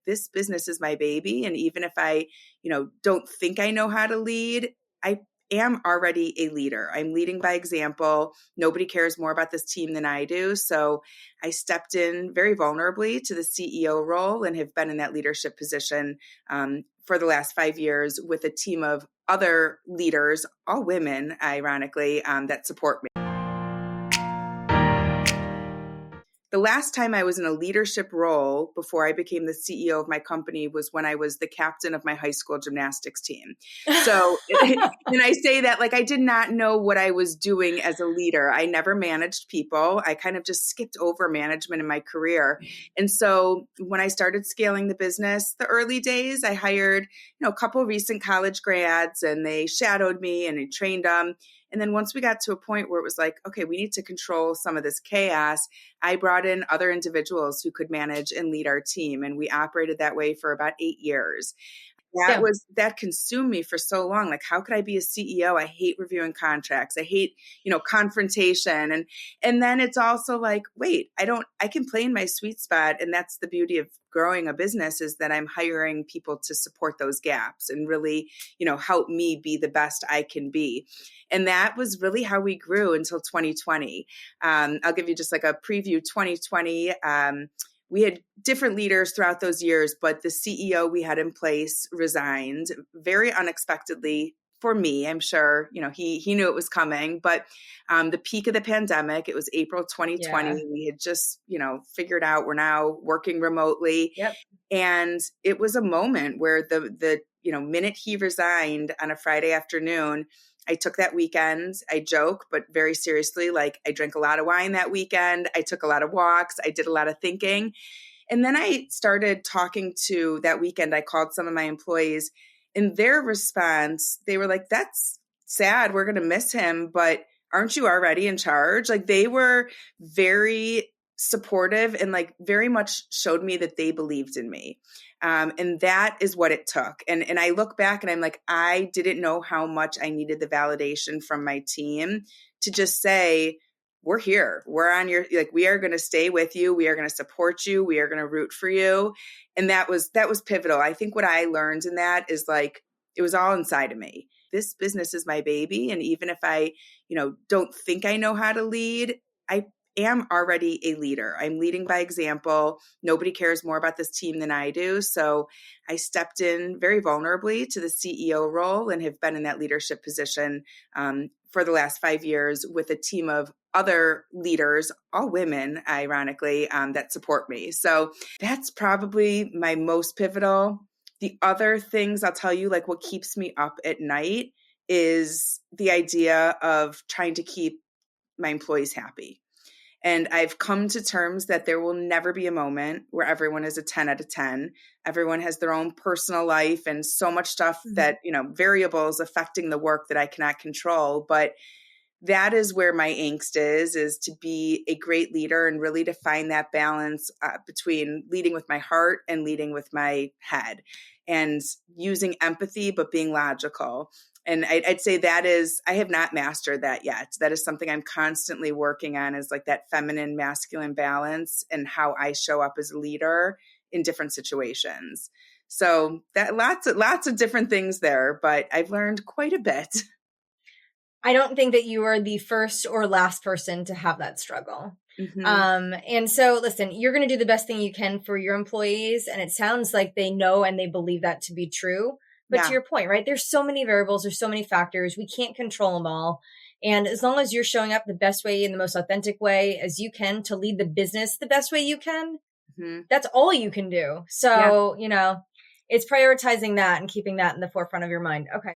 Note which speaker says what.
Speaker 1: this business is my baby. And even if I, don't think I know how to lead, I am already a leader. I'm leading by example. Nobody cares more about this team than I do. So I stepped in very vulnerably to the CEO role and have been in that leadership position for the last 5 years with a team of other leaders, all women, ironically, that support me. The last time I was in a leadership role before I became the CEO of my company was when I was the captain of my high school gymnastics team. So, and I say that like I did not know what I was doing as a leader. I never managed people. I kind of just skipped over management in my career. And so when I started scaling the business, the early days, I hired, a couple of recent college grads and they shadowed me and I trained them. And then once we got to a point where it was like, okay, we need to control some of this chaos, I brought in other individuals who could manage and lead our team. And we operated that way for about 8 years. That consumed me for so long. Like, how could I be a CEO? I hate reviewing contracts. I hate, confrontation. And then it's also like, wait, I can play in my sweet spot. And that's the beauty of growing a business, is that I'm hiring people to support those gaps and really, help me be the best I can be. And that was really how we grew until 2020. I'll give you just like a preview. 2020, we had different leaders throughout those years, but the CEO we had in place resigned very unexpectedly for me. I'm sure, he knew it was coming, but the peak of the pandemic, it was April 2020. Yeah. We had just, figured out we're now working remotely.
Speaker 2: Yep.
Speaker 1: And it was a moment where the minute he resigned on a Friday afternoon, I took that weekend. I joke, but very seriously, like I drank a lot of wine that weekend. I took a lot of walks. I did a lot of thinking. And then I started talking to that weekend. I called some of my employees, and their response, they were like, that's sad. We're going to miss him, but aren't you already in charge? Like they were very supportive and like very much showed me that they believed in me. And that is what it took. And I look back and I'm like, I didn't know how much I needed the validation from my team to just say, we're here. We're on your, like, we are going to stay with you. We are going to support you. We are going to root for you. And that was pivotal. I think what I learned in that is like, it was all inside of me. This business is my baby. And even if I, don't think I know how to lead, I am already a leader. I'm leading by example. Nobody cares more about this team than I do. So I stepped in very vulnerably to the CEO role and have been in that leadership position for the last 5 years with a team of other leaders, all women, ironically, that support me. So that's probably my most pivotal. The other things I'll tell you, like what keeps me up at night is the idea of trying to keep my employees happy. And I've come to terms that there will never be a moment where everyone is a 10 out of 10. Everyone has their own personal life and so much stuff that, variables affecting the work that I cannot control. But that is where my angst is to be a great leader and really to find that balance between leading with my heart and leading with my head and using empathy, but being logical. And I'd say I have not mastered that yet. That is something I'm constantly working on, is like that feminine, masculine balance and how I show up as a leader in different situations. So that lots of different things there, but I've learned quite a bit.
Speaker 2: I don't think that you are the first or last person to have that struggle. Mm-hmm. And so listen, you're going to do the best thing you can for your employees. And it sounds like they know and they believe that to be true. But to your point, right? There's so many variables. There's so many factors. We can't control them all. And as long as you're showing up the best way, in the most authentic way as you can to lead the business the best way you can, that's all you can do. So, it's prioritizing that and keeping that in the forefront of your mind. Okay.